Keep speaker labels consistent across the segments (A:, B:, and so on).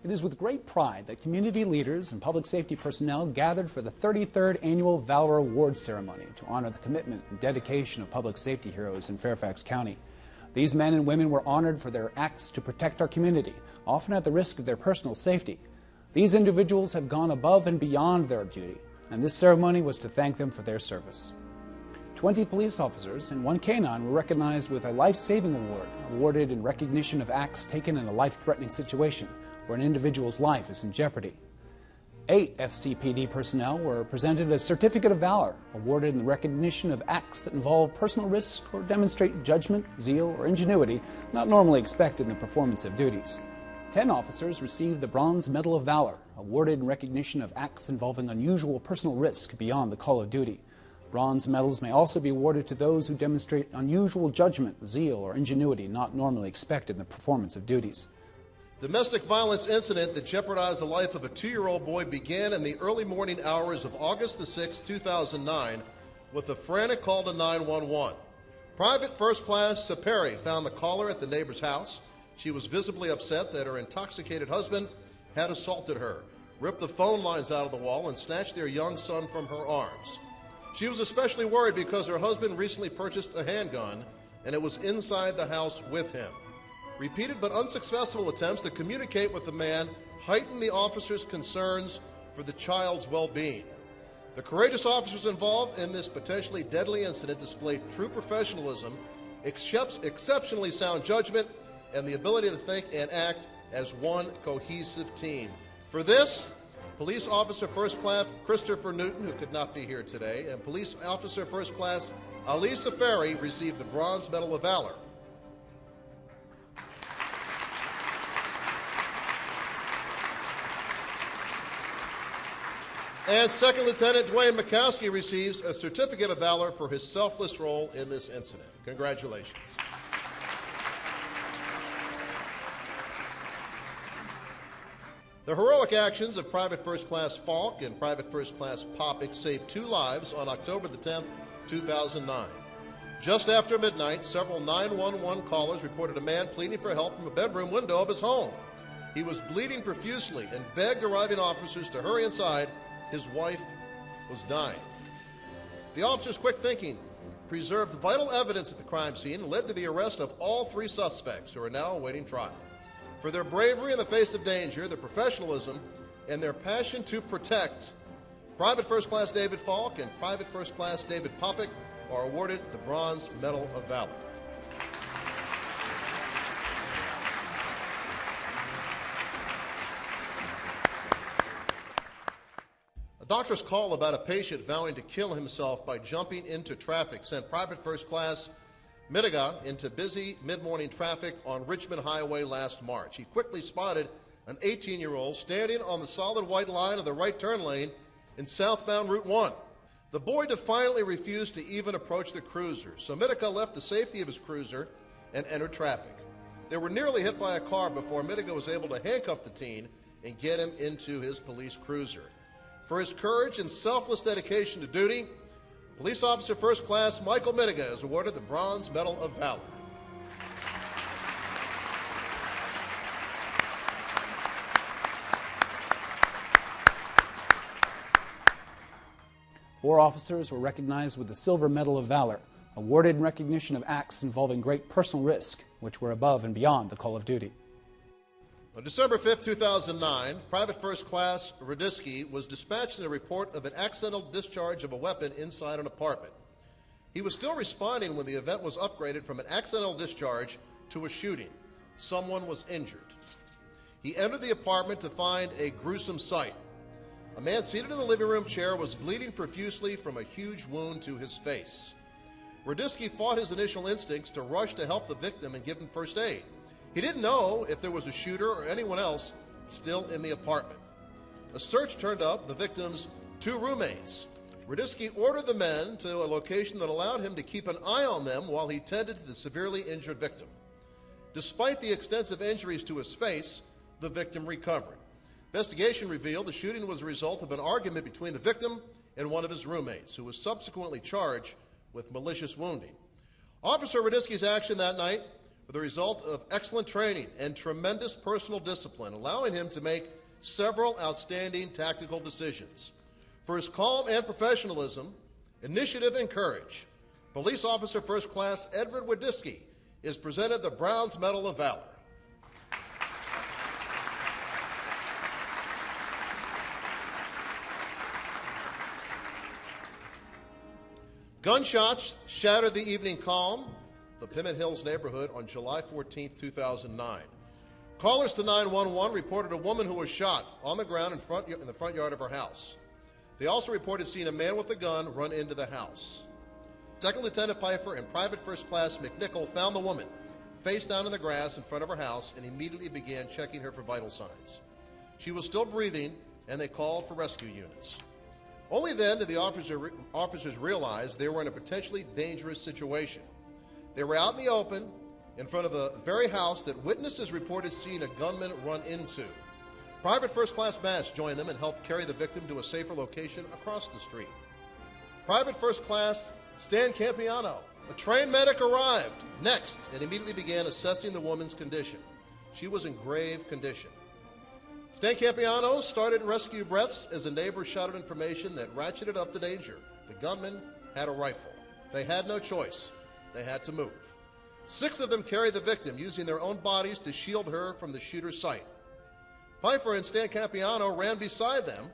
A: It is with great pride that community leaders and public safety personnel gathered for the 33rd Annual Valor Awards Ceremony to honor the commitment and dedication of public safety heroes in Fairfax County. These men and women were honored for their acts to protect our community, often at the risk of their personal safety. These individuals have gone above and beyond their duty, and this ceremony was to thank them for their service. 20 police officers and 1 canine were recognized with a Life-Saving Award, awarded in recognition of acts taken in a life-threatening situation where an individual's life is in jeopardy. 8 FCPD personnel were presented a Certificate of Valor, awarded in the recognition of acts that involve personal risk or demonstrate judgment, zeal, or ingenuity not normally expected in the performance of duties. 10 officers received the Bronze Medal of Valor, awarded in recognition of acts involving unusual personal risk beyond the call of duty. Bronze medals may also be awarded to those who demonstrate unusual judgment, zeal, or ingenuity not normally expected in the performance of duties.
B: Domestic violence incident that jeopardized the life of a 2-year-old boy began in the early morning hours of August the 6th, 2009, with a frantic call to 911. Private First Class Saperi found the caller at the neighbor's house. She was visibly upset that her intoxicated husband had assaulted her, ripped the phone lines out of the wall, and snatched their young son from her arms. She was especially worried because her husband recently purchased a handgun, and it was inside the house with him. Repeated but unsuccessful attempts to communicate with the man heightened the officer's concerns for the child's well-being. The courageous officers involved in this potentially deadly incident displayed true professionalism, exceptionally sound judgment, and the ability to think and act as one cohesive team. For this, Police Officer First Class Christopher Newton, who could not be here today, and Police Officer First Class Ali Safari received the Bronze Medal of Valor. And Second Lieutenant Dwayne McCaskey receives a Certificate of Valor for his selfless role in this incident. Congratulations. The heroic actions of Private First Class Falk and Private First Class Popick saved 2 lives on October the 10th, 2009. Just after midnight, several 911 callers reported a man pleading for help from a bedroom window of his home. He was bleeding profusely and begged arriving officers to hurry inside. His wife was dying. The officers' quick thinking preserved vital evidence at the crime scene and led to the arrest of all 3 suspects who are now awaiting trial. For their bravery in the face of danger, their professionalism, and their passion to protect, Private First Class David Falk and Private First Class David Popick are awarded the Bronze Medal of Valor. A doctor's call about a patient vowing to kill himself by jumping into traffic sent Private First Class Mitiga into busy mid-morning traffic on Richmond Highway last March. He quickly spotted an 18-year-old standing on the solid white line of the right turn lane in southbound Route 1. The boy defiantly refused to even approach the cruiser, so Mitiga left the safety of his cruiser and entered traffic. They were nearly hit by a car before Mitiga was able to handcuff the teen and get him into his police cruiser. For his courage and selfless dedication to duty, Police Officer First Class Michael Mitiga is awarded the Bronze Medal of Valor.
A: Four officers were recognized with the Silver Medal of Valor, awarded in recognition of acts involving great personal risk, which were above and beyond the call of duty.
B: On December 5, 2009, Private First Class Radisky was dispatched in a report of an accidental discharge of a weapon inside an apartment. He was still responding when the event was upgraded from an accidental discharge to a shooting. Someone was injured. He entered the apartment to find a gruesome sight. A man seated in the living room chair was bleeding profusely from a huge wound to his face. Radisky fought his initial instincts to rush to help the victim and give him first aid. He didn't know if there was a shooter or anyone else still in the apartment. A search turned up the victim's 2 roommates. Radisky ordered the men to a location that allowed him to keep an eye on them while he tended to the severely injured victim. Despite the extensive injuries to his face, the victim recovered. Investigation revealed the shooting was a result of an argument between the victim and one of his roommates, who was subsequently charged with malicious wounding. Officer Radisky's action that night were the result of excellent training and tremendous personal discipline, allowing him to make several outstanding tactical decisions. For his calm and professionalism, initiative, and courage, Police Officer First Class Edward Wadisky is presented the Bronze Medal of Valor. Gunshots shattered the evening calm, the Pimment Hills neighborhood, on July 14, 2009. Callers to 911 reported a woman who was shot on the ground in the front yard of her house. They also reported seeing a man with a gun run into the house. Second Lieutenant Pfeiffer and Private First Class McNichol found the woman face down in the grass in front of her house and immediately began checking her for vital signs. She was still breathing, and they called for rescue units. Only then did the officers realize they were in a potentially dangerous situation. They were out in the open, in front of the very house that witnesses reported seeing a gunman run into. Private First Class Mash joined them and helped carry the victim to a safer location across the street. Private First Class Stan Campiano, a trained medic, arrived next and immediately began assessing the woman's condition. She was in grave condition. Stan Campiano started rescue breaths as a neighbor shouted information that ratcheted up the danger. The gunman had a rifle. They had no choice. They had to move. 6 of them carried the victim, using their own bodies to shield her from the shooter's sight. Pfeiffer and Stan Campiano ran beside them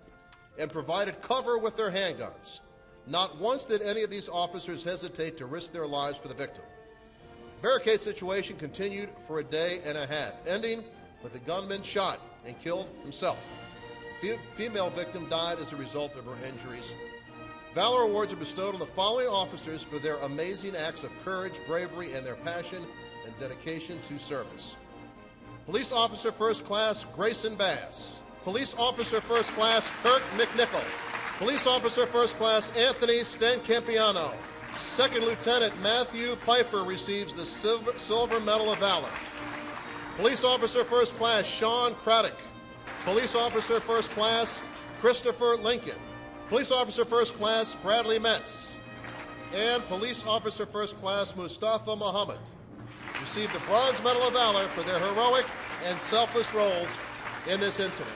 B: and provided cover with their handguns. Not once did any of these officers hesitate to risk their lives for the victim. The barricade situation continued for a day and a half, ending with the gunman shot and killed himself. The female victim died as a result of her injuries. Valor Awards are bestowed on the following officers for their amazing acts of courage, bravery, and their passion and dedication to service. Police Officer First Class Grayson Bass. Police Officer First Class Kirk McNichol. Police Officer First Class Anthony Stancampiano. Second Lieutenant Matthew Pfeiffer receives the Silver Medal of Valor. Police Officer First Class Sean Craddock. Police Officer First Class Christopher Lincoln. Police Officer First Class Bradley Metz. And Police Officer First Class Mustafa Muhammad received the Bronze Medal of Valor for their heroic and selfless roles in this incident.